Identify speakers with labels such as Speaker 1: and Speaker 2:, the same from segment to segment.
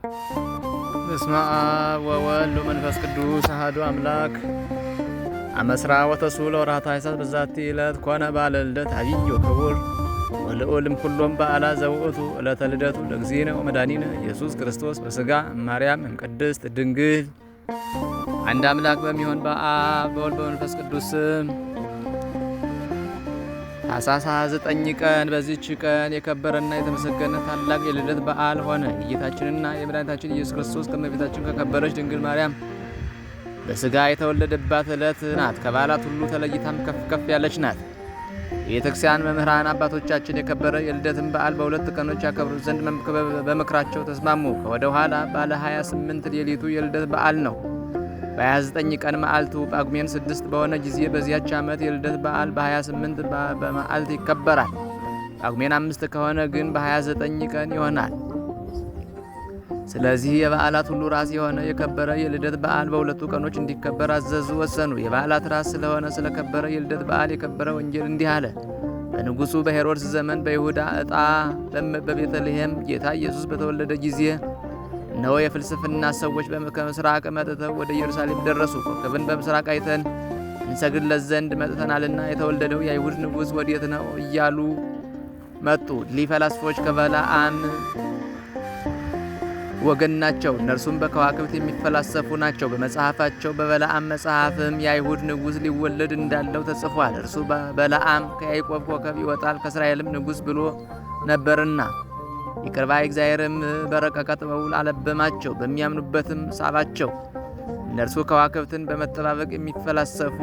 Speaker 1: በስመ አብ ወወልድ ወመንፈስ ቅዱስ አሐዱ አምላክ። አመስራ ወተስዑ ለወርኃ ታኅሣሥ በዛቲ ዕለት ኮነ በዓለ ልደት ዐቢይ ወክቡር ወልዑልም ኩሎም በዓላት ዘውእቱ ዕለተ ልደቱ ለእግዚእነ ወመድኃኒነ ኢየሱስ ክርስቶስ በሥጋ እማርያም እምቅድስት ድንግል። አንድ አምላክ በሚሆን በአብ በወልድ በመንፈስ ቅዱስ ስም ታኅሣሥ 29 ቀን በዚህች ቀን የከበረና የተመሰገነ ታላቅ የልደት በዓል ሆነ። የጌታችንና የመድኃኒታችን ኢየሱስ ክርስቶስ ከእመቤታችን ከከበረች ድንግል ማርያም በሥጋ የተወለደባት ዕለት ናት። ከበዓላት ሁሉ ተለይታም ከፍ ከፍ ያለች ናት። የቤተ ክርስቲያን መምህራን አባቶቻችን የከበረ የልደትን በዓል በሁለት ቀኖች ያከብሩ ዘንድ በምክራቸው ተስማሙ። ከወደ ኋላ ባለ 28 ሌሊቱ የልደት በዓል ነው። በ29 ቀን መዓልቱ ጳጉሜን 6 በሆነ ጊዜ በዚያች ዓመት የልደት በዓል በ28 በመዓልት ይከበራል። ጳጉሜን 5 ከሆነ ግን በ29 ቀን ይሆናል። ስለዚህ የበዓላት ሁሉ ራስ የሆነ የከበረ የልደት በዓል በሁለቱ ቀኖች እንዲከበር አዘዙ፣ ወሰኑ። የበዓላት ራስ ስለሆነ ስለከበረ የልደት በዓል የከበረ ወንጌል እንዲህ አለ። በንጉሡ በሄሮድስ ዘመን በይሁዳ ዕጣ በቤተልሔም ጌታ ኢየሱስ በተወለደ ጊዜ እነሆ የፍልስፍና ሰዎች ከምስራቅ መጥተው ወደ ኢየሩሳሌም ደረሱ። ኮከብን በምስራቅ አይተን እንሰግድለት ዘንድ መጥተናልና የተወለደው የአይሁድ ንጉሥ ወዴት ነው እያሉ መጡ። እሊህ ፈላስፎች ከበለዓም ወገን ናቸው። እነርሱም በከዋክብት የሚፈላሰፉ ናቸው። በመጽሐፋቸው በበለዓም መጽሐፍም የአይሁድ ንጉሥ ሊወለድ እንዳለው ተጽፏል። እርሱ በለዓም ከያዕቆብ ኮከብ ይወጣል ከእስራኤልም ንጉሥ ብሎ ነበርና ይቅር ባይ እግዚአብሔርም በረቀቀ ጥበቡ አለበማቸው፣ በሚያምኑበትም ሳባቸው። እነርሱ ከዋክብትን በመጠባበቅ የሚፈላሰፉ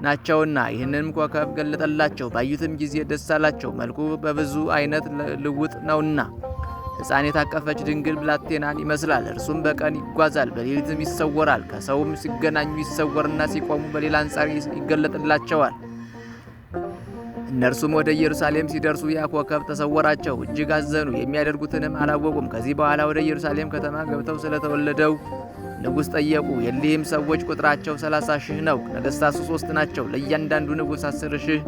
Speaker 1: ናቸውና ይህንንም ኮከብ ገለጠላቸው። ባዩትም ጊዜ ደስ አላቸው፣ መልኩ በብዙ አይነት ልውጥ ነውና። ሕፃን የታቀፈች ድንግል ብላቴናን ይመስላል። እርሱም በቀን ይጓዛል፣ በሌሊትም ይሰወራል። ከሰውም ሲገናኙ ይሰወርና ሲቆሙ በሌላ አንጻር ይገለጥላቸዋል። እነርሱም ወደ ኢየሩሳሌም ሲደርሱ ያ ኮከብ ተሰወራቸው፣ እጅግ አዘኑ፣ የሚያደርጉትንም አላወቁም። ከዚህ በኋላ ወደ ኢየሩሳሌም ከተማ ገብተው ስለተወለደው ንጉሥ ጠየቁ። የሊህም ሰዎች ቁጥራቸው 30,000 ነው። ነገሥታቱ 3 ናቸው። ለእያንዳንዱ ንጉሥ 10,000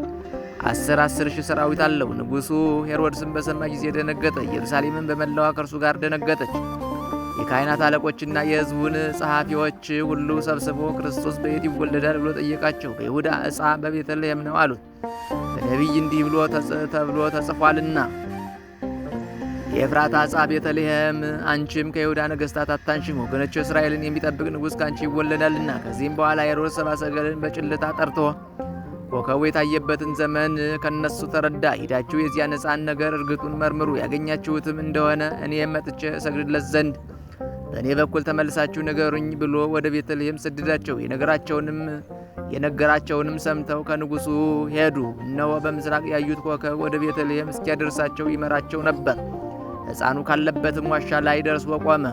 Speaker 1: ሰራዊት አለው። ንጉሡ ሄሮድስም በሰማ ጊዜ ደነገጠ። ኢየሩሳሌምን በመላዋ ከእርሱ ጋር ደነገጠች። የካህናት አለቆችና የሕዝቡን ጸሐፊዎች ሁሉ ሰብስቦ ክርስቶስ በየት ይወለዳል ብሎ ጠየቃቸው። በይሁዳ ዕፃ በቤተልሔም ነው አሉት። በነቢይ እንዲህ ብሎ ተብሎ ተጽፏልና የኤፍራታ ዕፃ ቤተልሔም አንቺም ከይሁዳ ነገሥታት አታንሽም፣ ወገኖች እስራኤልን የሚጠብቅ ንጉሥ ካንቺ ይወለዳልና። ከዚህም በኋላ ሄሮድስ ሰብአ ሰገልን በጭልታ ጠርቶ ኮከቡ የታየበትን ዘመን ከነሱ ተረዳ። ሂዳችሁ የዚያን ሕፃን ነገር እርግጡን መርምሩ፣ ያገኛችሁትም እንደሆነ እኔም መጥቼ እሰግድለት ዘንድ በእኔ በኩል ተመልሳችሁ ንገሩኝ ብሎ ወደ ቤተልሔም ሰደዳቸው። የነገራቸውንም ሰምተው ከንጉሡ ሄዱ። እነሆ በምስራቅ ያዩት ኮከብ ወደ ቤተልሔም እስኪያደርሳቸው ይመራቸው ነበር። ሕፃኑ ካለበትም ዋሻ ላይ ደርሶ ቆመ።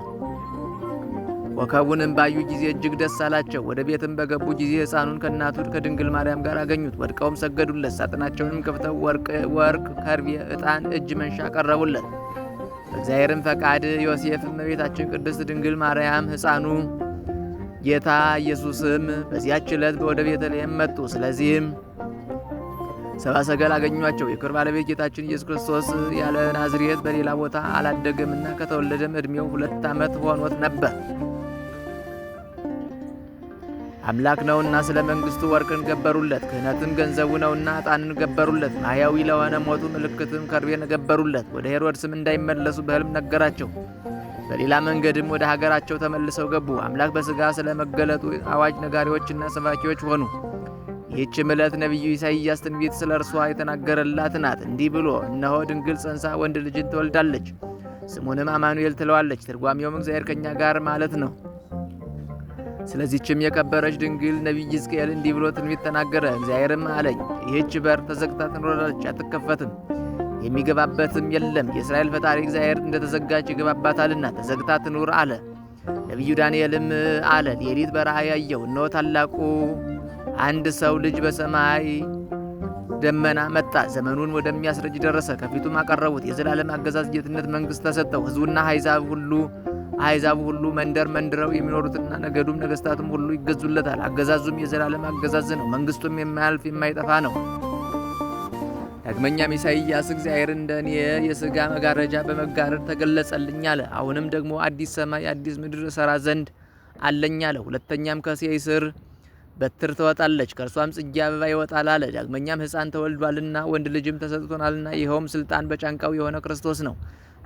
Speaker 1: ኮከቡንም ባዩ ጊዜ እጅግ ደስ አላቸው። ወደ ቤትም በገቡ ጊዜ ሕፃኑን ከእናቱ ከድንግል ማርያም ጋር አገኙት። ወድቀውም ሰገዱለት። ሳጥናቸውንም ከፍተው ወርቅ፣ ከርቤ፣ ዕጣን፣ እጅ መንሻ ቀረቡለት። በእግዚአብሔርም ፈቃድ ዮሴፍ፣ እመቤታችን ቅድስት ድንግል ማርያም፣ ሕፃኑ ጌታ ኢየሱስም በዚያች ዕለት ወደ ቤተልሔም መጡ። ስለዚህም ሰብአ ሰገል አገኟቸው። የክብር ባለቤት ጌታችን ኢየሱስ ክርስቶስ ያለ ናዝሬት በሌላ ቦታ አላደገምና ከተወለደም ዕድሜው 2 ዓመት ሆኖት ነበር። አምላክ ነውና ስለ መንግሥቱ ወርቅን ገበሩለት። ክህነትም ገንዘቡ ነውና ዕጣንን ገበሩለት። ማያዊ ለሆነ ሞቱ ምልክትም ከርቤን ገበሩለት። ወደ ሄሮድስም እንዳይመለሱ በሕልም ነገራቸው። በሌላ መንገድም ወደ ሀገራቸው ተመልሰው ገቡ። አምላክ በሥጋ ስለ መገለጡ አዋጅ ነጋሪዎችና ሰባኪዎች ሆኑ። ይህችም ዕለት ነቢዩ ኢሳይያስ ትንቢት ስለ እርሷ የተናገረላት ናት። እንዲህ ብሎ እነሆ ድንግል ጸንሳ ወንድ ልጅን ትወልዳለች፣ ስሙንም አማኑኤል ትለዋለች። ትርጓሜውም እግዚአብሔር ከእኛ ጋር ማለት ነው። ስለዚህችም የከበረች ድንግል ነቢይ ሕዝቅኤል እንዲህ ብሎ ትንቢት ተናገረ። እግዚአብሔርም አለኝ፣ ይህች በር ተዘግታ ትኖራለች፣ አትከፈትም፣ የሚገባበትም የለም። የእስራኤል ፈጣሪ እግዚአብሔር እንደተዘጋች ይገባባታልና ተዘግታ ትኑር አለ። ነቢዩ ዳንኤልም አለ፣ ሌሊት በራእይ አየሁ፣ እነሆ ታላቁ አንድ ሰው ልጅ በሰማይ ደመና መጣ። ዘመኑን ወደሚያስረጅ ደረሰ። ከፊቱም አቀረቡት። የዘላለም አገዛዝ ጌትነት መንግሥት ተሰጠው። ሕዝቡና አሕዛቡ ሁሉ መንደረው የሚኖሩትና ነገዱም ነገሥታቱም ሁሉ ይገዙለታል። አገዛዙም የዘላለም አገዛዝ ነው። መንግሥቱም የማያልፍ የማይጠፋ ነው። ዳግመኛም ኢሳይያስ እግዚአብሔር እንደ እኔ የሥጋ መጋረጃ በመጋረድ ተገለጸልኝ አለ። አሁንም ደግሞ አዲስ ሰማይ አዲስ ምድር እሰራ ዘንድ አለኝ አለ። ሁለተኛም ከእሴይ ስር በትር ትወጣለች፣ ከእርሷም ጽጌ አበባ ይወጣል አለ። ዳግመኛም ሕፃን ተወልዷልና ወንድ ልጅም ተሰጥቶናልና ይኸውም ስልጣን በጫንቃው የሆነ ክርስቶስ ነው።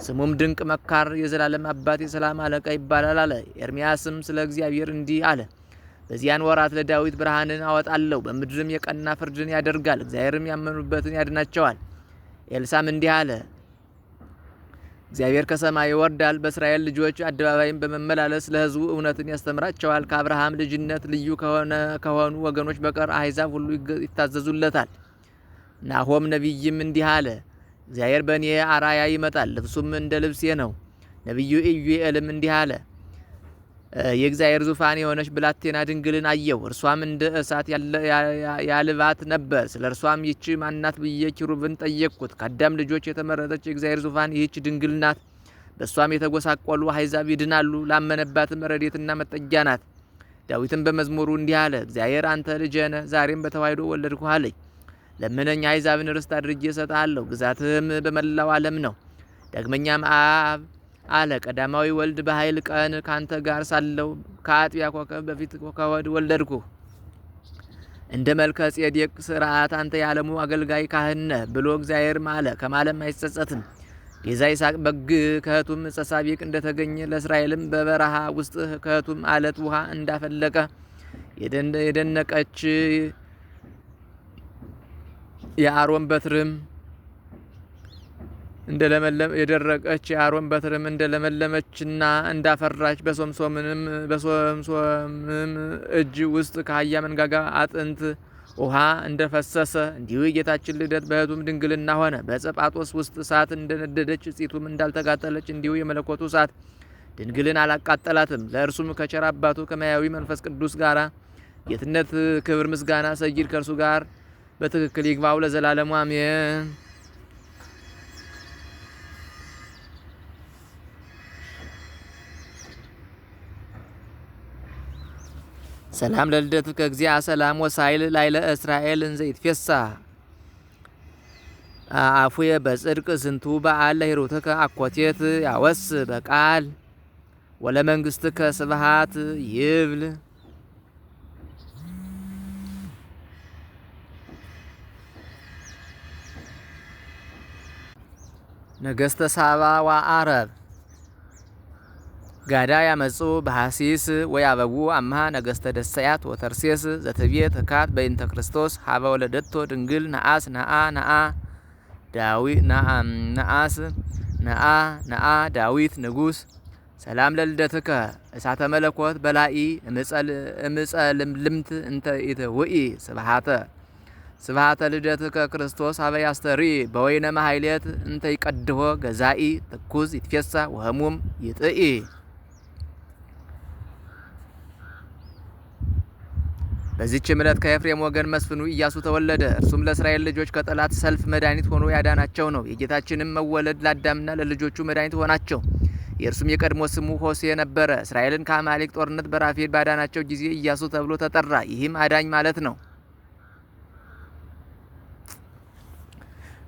Speaker 1: ስሙም ድንቅ መካር፣ የዘላለም አባት፣ የሰላም አለቃ ይባላል አለ። ኤርምያስም ስለ እግዚአብሔር እንዲህ አለ። በዚያን ወራት ለዳዊት ብርሃንን አወጣለሁ፣ በምድርም የቀና ፍርድን ያደርጋል። እግዚአብሔርም ያመኑበትን ያድናቸዋል። ኤልሳም እንዲህ አለ። እግዚአብሔር ከሰማይ ይወርዳል፣ በእስራኤል ልጆች አደባባይም በመመላለስ ለሕዝቡ እውነትን ያስተምራቸዋል። ከአብርሃም ልጅነት ልዩ ከሆኑ ወገኖች በቀር አሕዛብ ሁሉ ይታዘዙለታል። ናሆም ነቢይም እንዲህ አለ። እግዚአብሔር በእኔ አራያ ይመጣል፣ ልብሱም እንደ ልብሴ ነው። ነቢዩ ኢዩኤልም እንዲህ አለ። የእግዚአብሔር ዙፋን የሆነች ብላቴና ድንግልን አየሁ። እርሷም እንደ እሳት ያልባት ነበር። ስለ እርሷም ይህች ማናት ብዬ ኪሩብን ጠየቅኩት። ከአዳም ልጆች የተመረጠች የእግዚአብሔር ዙፋን ይህች ድንግል ናት። በእሷም የተጎሳቆሉ አሕዛብ ይድናሉ። ላመነባትም ረድኤትና መጠጊያ ናት። ዳዊትም በመዝሙሩ እንዲህ አለ። እግዚአብሔር አንተ ልጄ ነህ፣ ዛሬም በተዋሕዶ ወለድኩህ አለኝ። ለምነኝ፣ አሕዛብን ርስት አድርጌ እሰጥሃለሁ፣ ግዛትህም በመላው ዓለም ነው። ዳግመኛም አብ አለ። ቀዳማዊ ወልድ በኃይል ቀን ካንተ ጋር ሳለው ከአጥቢያ ኮከብ በፊት ከሆድ ወለድኩ። እንደ መልከ ጼዴቅ ሥርዓት አንተ የዓለሙ አገልጋይ ካህን ነህ ብሎ እግዚአብሔር ማለ፣ ከማለም አይጸጸትም። ቤዛ ይስሐቅ በግ ከእህቱም ዕፀ ሳቤቅ እንደተገኘ ለእስራኤልም በበረሃ ውስጥ ከእህቱም አለት ውሃ እንዳፈለቀ የደነቀች የአሮን በትርም የደረቀች የአሮን በትርም እንደለመለመችና እንዳፈራች በሶምሶምም እጅ ውስጥ ከአህያ መንጋጋ አጥንት ውሃ እንደፈሰሰ እንዲሁ የጌታችን ልደት በእህቱም ድንግልና ሆነ። በዕፀ ጳጦስ ውስጥ እሳት እንደነደደች እጺቱም እንዳልተቃጠለች እንዲሁ የመለኮቱ እሳት ድንግልን አላቃጠላትም። ለእርሱም ከቸር አባቱ ከማያዊ መንፈስ ቅዱስ ጋራ ጌትነት፣ ክብር፣ ምስጋና፣ ሰጊድ ከእርሱ ጋር በትክክል ይግባው ለዘላለሙ አሜን። ሰላም ለልደትከ እግዚአ ሰላም ወሳይል ላይለ እስራኤል እንዘ ይትፌሳህ አፉየ በጽድቅ ዝንቱ በዓል ለሂሩትከ አኮቴት ያወስ በቃል ወለመንግስትከ ስብሃት ይብል። ነገስተ ሳባ ወአረብ ጋዳ ያመጹ በሐሲስ ወያበቡ አምሃ ነገስተ ደሰያት ወተርሴስ ዘትቤ ትካት በእንተ ክርስቶስ ሀበ ወለደቶ ድንግል ነአስ ነአ ዳዊት ንጉስ። ሰላም ለልደትከ እሳተ መለኮት በላኢ እምጸልምልምት እንተ ኢትውኢ ስብሃተ ልደትከ ክርስቶስ ሀበ ያስተሪ በወይነ ማሕሌት እንተ ይቀድሆ ገዛኢ ትኩዝ ይትፌሳ ወህሙም ይጥኢ። በዚህች ዕለት ከኤፍሬም ወገን መስፍኑ ኢያሱ ተወለደ። እርሱም ለእስራኤል ልጆች ከጠላት ሰልፍ መድኃኒት ሆኖ ያዳናቸው ነው። የጌታችንም መወለድ ለአዳምና ለልጆቹ መድኃኒት ሆናቸው። የእርሱም የቀድሞ ስሙ ሆሴ ነበረ። እስራኤልን ከአማሌቅ ጦርነት በራፌድ ባዳናቸው ጊዜ ኢያሱ ተብሎ ተጠራ። ይህም አዳኝ ማለት ነው።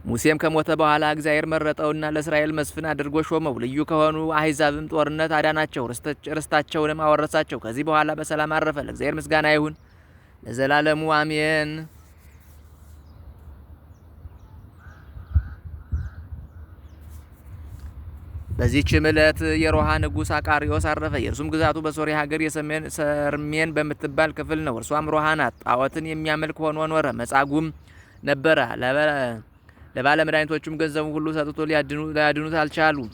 Speaker 1: ሙሴም ከሞተ በኋላ እግዚአብሔር መረጠውና ለእስራኤል መስፍን አድርጎ ሾመው። ልዩ ከሆኑ አሕዛብም ጦርነት አዳናቸው፣ ርስታቸውንም አወረሳቸው። ከዚህ በኋላ በሰላም አረፈ። ለእግዚአብሔር ምስጋና ይሁን ለዘላለሙ አሜን። በዚህችም ዕለት የሮሃ ንጉሥ አቃሪዎስ አረፈ። የእርሱም ግዛቱ በሶርያ ሀገር ሰሜን በምትባል ክፍል ነው። እርሷም ሮሃ ናት። ጣዖትን የሚያመልክ ሆኖ ኖረ። መጻጉዕም ነበረ። ለባለ መድኃኒቶቹም ገንዘቡ ሁሉ ሰጥቶ ሊያድኑት አልቻሉም።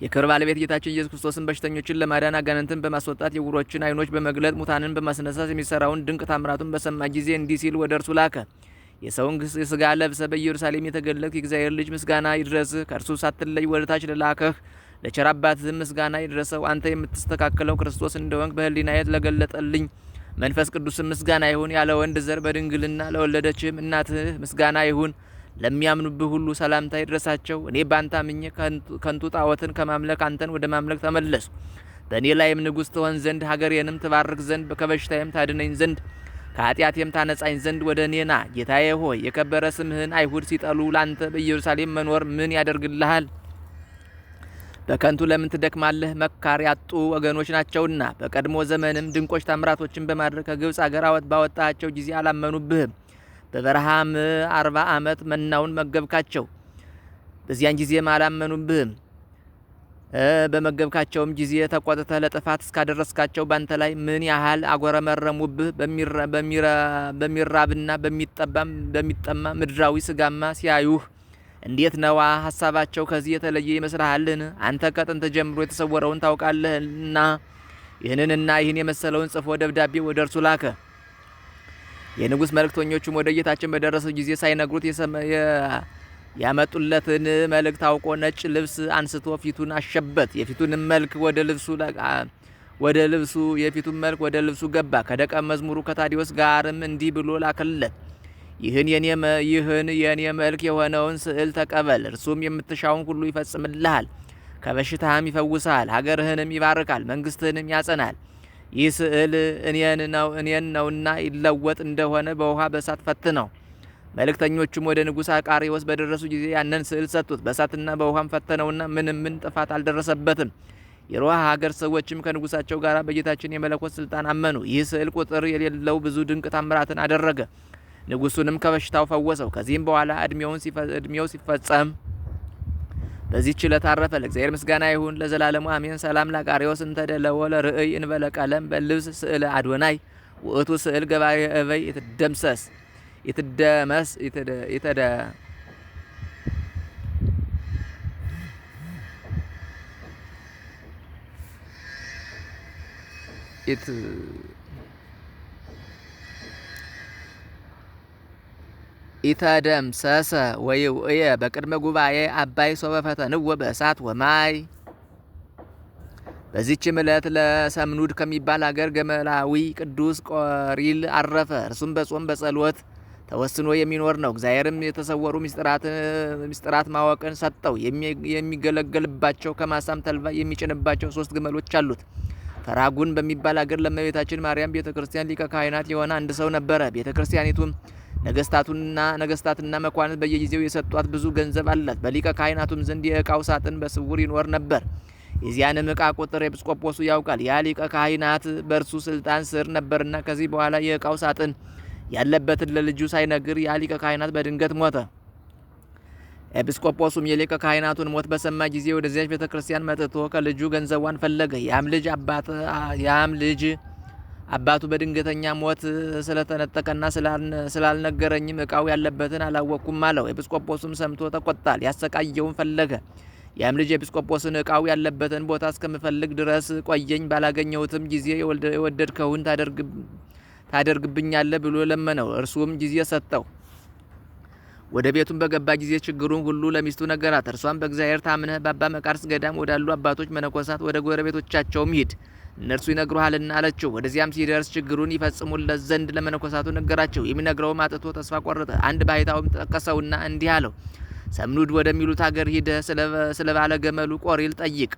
Speaker 1: የክብር ባለቤት ጌታችን ኢየሱስ ክርስቶስን በሽተኞችን ለማዳን አጋንንትን በማስወጣት የዕውሮችን ዓይኖች በመግለጥ ሙታንን በማስነሳት የሚሰራውን ድንቅ ታምራቱን በሰማ ጊዜ እንዲህ ሲል ወደ እርሱ ላከ። የሰውን ስጋ ለብሰ በኢየሩሳሌም የተገለጥክ የእግዚአብሔር ልጅ ምስጋና ይድረስህ። ከእርሱ ሳትለይ ወደ ታች ለላከህ ለቸር አባትህም ምስጋና ይድረሰው። አንተ የምትስተካከለው ክርስቶስ እንደሆንክ በሕሊናዬ ለገለጠልኝ መንፈስ ቅዱስም ምስጋና ይሁን። ያለ ወንድ ዘር በድንግልና ለወለደችህም እናትህ ምስጋና ይሁን። ለሚያምኑብህ ሁሉ ሰላምታ ይድረሳቸው። እኔ ባንተ አምኜ ከንቱ ጣዖትን ከማምለክ አንተን ወደ ማምለክ ተመለሱ። በእኔ ላይም ንጉሥ ትሆን ዘንድ ሀገሬንም ትባርክ ዘንድ ከበሽታዬም ታድነኝ ዘንድ ከኃጢአቴም ታነጻኝ ዘንድ ወደ እኔ ና። ጌታዬ ሆይ የከበረ ስምህን አይሁድ ሲጠሉ ላንተ በኢየሩሳሌም መኖር ምን ያደርግልሃል? በከንቱ ለምን ትደክማለህ? መካር ያጡ ወገኖች ናቸውና። በቀድሞ ዘመንም ድንቆች ታምራቶችን በማድረግ ከግብፅ አገር ባወጣቸው ጊዜ አላመኑብህም። በበረሃም 40 ዓመት መናውን መገብካቸው፣ በዚያን ጊዜም አላመኑብህም። በመገብካቸውም ጊዜ ተቆጥተህ ለጥፋት እስካደረስካቸው ባንተ ላይ ምን ያህል አጎረመረሙብህ። በሚራብና በሚጠማ ምድራዊ ስጋማ ሲያዩህ እንዴት ነዋ! ሐሳባቸው ከዚህ የተለየ ይመስልሃልን? አንተ ከጥንት ጀምሮ የተሰወረውን ታውቃለህና ይህንንና ይህን የመሰለውን ጽፎ ደብዳቤ ወደ እርሱ ላከ። የንጉሥ መልእክተኞቹም ወደ ጌታችን በደረሱ ጊዜ ሳይነግሩት ያመጡለትን መልእክት አውቆ ነጭ ልብስ አንስቶ ፊቱን አሸበት። የፊቱን መልክ ወደ ልብሱ ገባ። ከደቀ መዝሙሩ ከታዲዮስ ጋርም እንዲህ ብሎ ላከለት። ይህን የኔ መልክ የሆነውን ስዕል ተቀበል። እርሱም የምትሻውን ሁሉ ይፈጽምልሃል፣ ከበሽታህም ይፈውስሃል፣ ሀገርህንም ይባርካል፣ መንግስትህንም ያጸናል። ይህ ስዕል እኔን ነውና ይለወጥ እንደሆነ በውሃ በእሳት ፈትነው። መልእክተኞቹም ወደ ንጉሥ አቃሪዎስ በደረሱ ጊዜ ያንን ስዕል ሰጡት። በእሳትና በውሃም ፈተነውና ምንም ጥፋት አልደረሰበትም። የሮሃ ሀገር ሰዎችም ከንጉሳቸው ጋር በጌታችን የመለኮት ስልጣን አመኑ። ይህ ስዕል ቁጥር የሌለው ብዙ ድንቅ ታምራትን አደረገ። ንጉሱንም ከበሽታው ፈወሰው። ከዚህም በኋላ እድሜው ሲፈጸም በዚህች ዕለት አረፈ። ለእግዚአብሔር ምስጋና ይሁን ለዘላለሙ አሜን። ሰላም ለአቃሪዎስ እንተደለወ ለርእይ እንበለ ቀለም በልብስ ስዕለ አዶናይ ውእቱ ስዕል ገባሬ እበይ ይትደምሰስ ኢተደምሰሰ ወይውእየ በቅድመ ጉባኤ አባይ ሶበ ፈተንዎ በእሳት ወማይ። በዚህችም ዕለት ለሰምኑድ ከሚባል ሀገር ገመላዊ ቅዱስ ቆሪል አረፈ። እርሱም በጾም በጸሎት ተወስኖ የሚኖር ነው። እግዚአብሔርም የተሰወሩ ምስጢራት ማወቅን ሰጠው። የሚገለገልባቸው ከማሳም ተልባ የሚጭንባቸው 3 ግመሎች አሉት። ፈራጉን በሚባል ሀገር ለእመቤታችን ማርያም ቤተክርስቲያን ሊቀ ካህናት የሆነ አንድ ሰው ነበረ። ቤተክርስቲያኒቱም ነገስታትና መኳንንት በየጊዜው የሰጧት ብዙ ገንዘብ አላት። በሊቀ ካህናቱም ዘንድ የዕቃው ሳጥን በስውር ይኖር ነበር። የዚያንም ዕቃ ቁጥር ኤጲስቆጶሱ ያውቃል። ያ ሊቀ ካህናት በእርሱ ስልጣን ስር ነበርና ከዚህ በኋላ የዕቃው ሳጥን ያለበትን ለልጁ ሳይነግር ያ ሊቀ ካህናት በድንገት ሞተ። ኤጲስቆጶሱም የሊቀ ካህናቱን ሞት በሰማ ጊዜ ወደዚያች ቤተክርስቲያን መጥቶ ከልጁ ገንዘቧን ፈለገ። ያም ልጅ አባቱ በድንገተኛ ሞት ስለተነጠቀና ስላልነገረኝም ዕቃው ያለበትን አላወቅኩም አለው። ኤጲስቆጶሱም ሰምቶ ተቆጣ፣ ሊያሰቃየውን ፈለገ። ያም ልጅ ኤጲስቆጶስን ዕቃው ያለበትን ቦታ እስከምፈልግ ድረስ ቆየኝ፣ ባላገኘሁትም ጊዜ የወደድከውን ታደርግብኛለህ ብሎ ለመነው። እርሱም ጊዜ ሰጠው። ወደ ቤቱም በገባ ጊዜ ችግሩን ሁሉ ለሚስቱ ነገራት። እርሷም በእግዚአብሔር ታምነህ በአባ መቃርስ ገዳም ወዳሉ አባቶች መነኮሳት ወደ ጎረቤቶቻቸውም ሂድ፣ እነርሱ ይነግሩሃልና አለችው። ወደዚያም ሲደርስ ችግሩን ይፈጽሙለት ዘንድ ለመነኮሳቱ ነገራቸው። የሚነግረውም አጥቶ ተስፋ ቆረጠ። አንድ ባሕታዊም ጠቀሰውና እንዲህ አለው፣ ሰምኑድ ወደሚሉት ሀገር ሂደህ ስለ ባለ ገመሉ ቆሪል ጠይቅ፣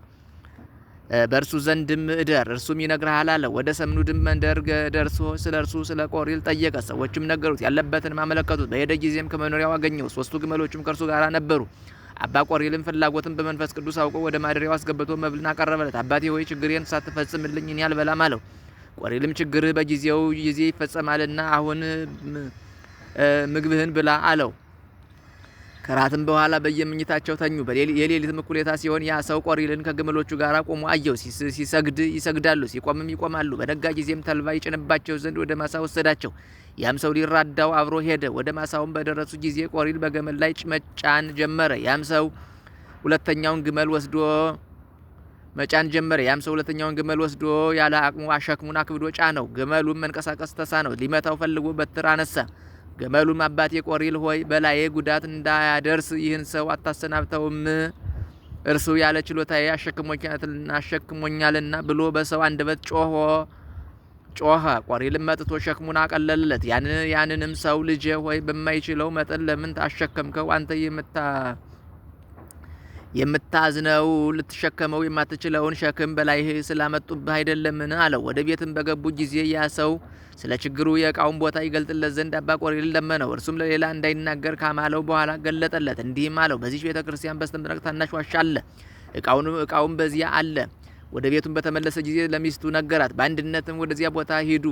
Speaker 1: በእርሱ ዘንድም እደር፣ እርሱም ይነግርሃል አለ። ወደ ሰምኑድም መንደር ደርሶ ስለ እርሱ ስለ ቆሪል ጠየቀ። ሰዎችም ነገሩት፣ ያለበትንም አመለከቱት። በሄደ ጊዜም ከመኖሪያው አገኘው። 3 ግመሎችም ከእርሱ ጋር ነበሩ። አባ ቆሪልም ፍላጎትን በመንፈስ ቅዱስ አውቆ ወደ ማደሪያው አስገብቶ መብልን አቀረበለት። አባቴ ሆይ ችግሬን ሳትፈጽምልኝ እኔ አልበላም አለው። ቆሪልም ችግርህ በጊዜው ጊዜ ይፈጸማልና አሁን ምግብህን ብላ አለው። ከራትም በኋላ በየምኝታቸው ተኙ። የሌሊትም እኩሌታ ሲሆን ያ ሰው ቆሪልን ከግመሎቹ ጋር ቆሞ አየው። ሲሰግድ ይሰግዳሉ፣ ሲቆምም ይቆማሉ። በነጋ ጊዜም ተልባ ይጭንባቸው ዘንድ ወደ ማሳ ወሰዳቸው። ያም ሰው ሊራዳው አብሮ ሄደ። ወደ ማሳውም በደረሱ ጊዜ ቆሪል በገመል ላይ መጫን ጀመረ። ያም ሰው ሁለተኛውን ግመል ወስዶ ያለ አቅሙ አሸክሙን አክብዶ ጫነው። ግመሉም መንቀሳቀስ ተሳነው። ሊመታው ፈልጎ በትር አነሳ። ገመሉም አባቴ ቆሪል ሆይ በላዬ ጉዳት እንዳያደርስ ይህን ሰው አታሰናብተውም? እርሱ ያለ ችሎታዬ አሸክሞኛልና ብሎ በሰው አንደበት ጮኸ። ቆሪልም መጥቶ ሸክሙን አቀለለለት። ያንንም ሰው ልጄ ሆይ በማይችለው መጠን ለምን አሸከምከው? አንተ የምታዝነው ልትሸከመው የማትችለውን ሸክም በላይህ ስላመጡብህ አይደለምን? አለው። ወደ ቤትም በገቡ ጊዜ ያ ሰው ስለ ችግሩ የእቃውን ቦታ ይገልጥለት ዘንድ አባ ቆሪልን ለመነው። እርሱም ለሌላ እንዳይናገር ካማለው በኋላ ገለጠለት። እንዲህም አለው፣ በዚች ቤተ ክርስቲያን በስተምስራቅ ታናሽ ዋሻ አለ። እቃውም በዚያ አለ። ወደ ቤቱም በተመለሰ ጊዜ ለሚስቱ ነገራት። በአንድነትም ወደዚያ ቦታ ሄዱ።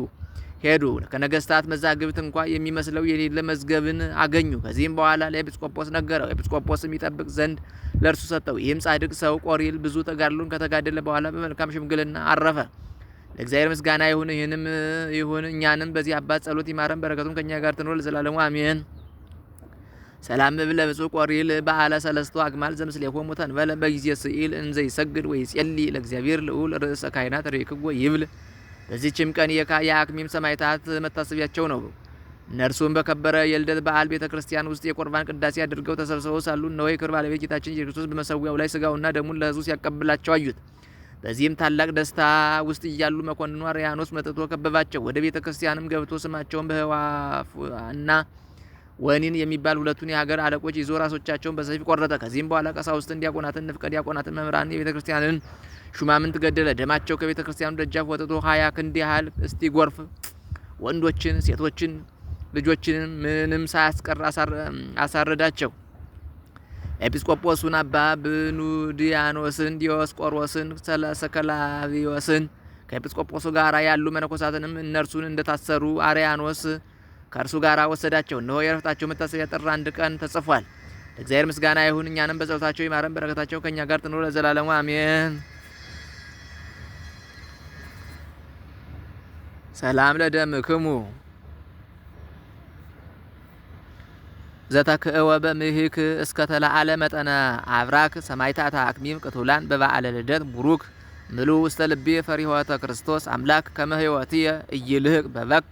Speaker 1: ከነገስታት መዛግብት እንኳ የሚመስለው የሌለ መዝገብን አገኙ። ከዚህም በኋላ ለኤጲስቆጶስ ነገረው። ኤጲስቆጶስም ይጠብቅ ዘንድ ለእርሱ ሰጠው። ይህም ጻድቅ ሰው ቆሪል ብዙ ተጋድሎን ከተጋደለ በኋላ በመልካም ሽምግልና አረፈ። ለእግዚአብሔር ምስጋና ይሁን። ይሁን እኛንም በዚህ አባት ጸሎት ይማረን፣ በረከቱም ከኛ ጋር ትኖር ለዘላለሙ አሜን። ሰላም ብለ ብፁዕ ቆሪል በዓለ ሰለስቱ አግማል ዘምስሌሆሙ ተንበለ በጊዜ ስኢል እንዘ ይሰግድ ወይጼልይ ለእግዚአብሔር ልዑል ርእሰ ካህናት ርኢክዎ ይብል። በዚህችም ቀን የአክሚም ሰማዕታት መታሰቢያቸው ነው። እነርሱም በከበረ የልደት በዓል ቤተ ክርስቲያን ውስጥ የቁርባን ቅዳሴ አድርገው ተሰብስበው ሳሉ እነሆ የክብር ባለቤት ጌታችን ኢየሱስ ክርስቶስ በመሰዊያው ላይ ስጋውና ደሙን ለሕዝቡ ሲያቀብላቸው አዩት። በዚህም ታላቅ ደስታ ውስጥ እያሉ መኮንኑ አርያኖስ መጥቶ ከበባቸው። ወደ ቤተ ክርስቲያንም ገብቶ ስማቸውን በህዋፍና ወኒን የሚባል ሁለቱን የሀገር አለቆች ይዞ ራሶቻቸውን በሰይፍ ቆረጠ። ከዚህም በኋላ ቀሳውስትን፣ ዲያቆናትን፣ ንፍቀ ዲያቆናትን፣ መምህራንን፣ የቤተ ክርስቲያንን ሹማምንት ገደለ። ደማቸው ከቤተ ክርስቲያኑ ደጃፍ ወጥቶ 20 ክንድ ያህል እስቲ ጎርፍ ወንዶችን፣ ሴቶችን፣ ልጆችን ምንም ሳያስቀር አሳረዳቸው። ኤጲስቆጶሱን አባ ብኑዲያኖስን፣ ዲዮስቆሮስን፣ ሰከላቪዮስን ከኤጲስቆጶሱ ጋር ያሉ መነኮሳትንም እነርሱን እንደታሰሩ አርያኖስ ከእርሱ ጋር ወሰዳቸው። እነሆ የዕረፍታቸው መታሰቢያ ጥር 1 ቀን ተጽፏል። ለእግዚአብሔር ምስጋና ይሁን። እኛንም በጸሎታቸው ይማረን፣ በረከታቸው ከእኛ ጋር ትኑር ለዘላለሙ አሜን። ሰላም ለደምክሙ ዘተክእወ በምሂክ እስከ ተለዓለ መጠነ አብራክ ሰማዕታተ አክሚም ቅቱላን በበዓለ ልደት ቡሩክ ምሉ ውስተ ልቤ ፈሪሆተ ክርስቶስ አምላክ ከመ ሕይወትየ ኢይልህቅ በበክ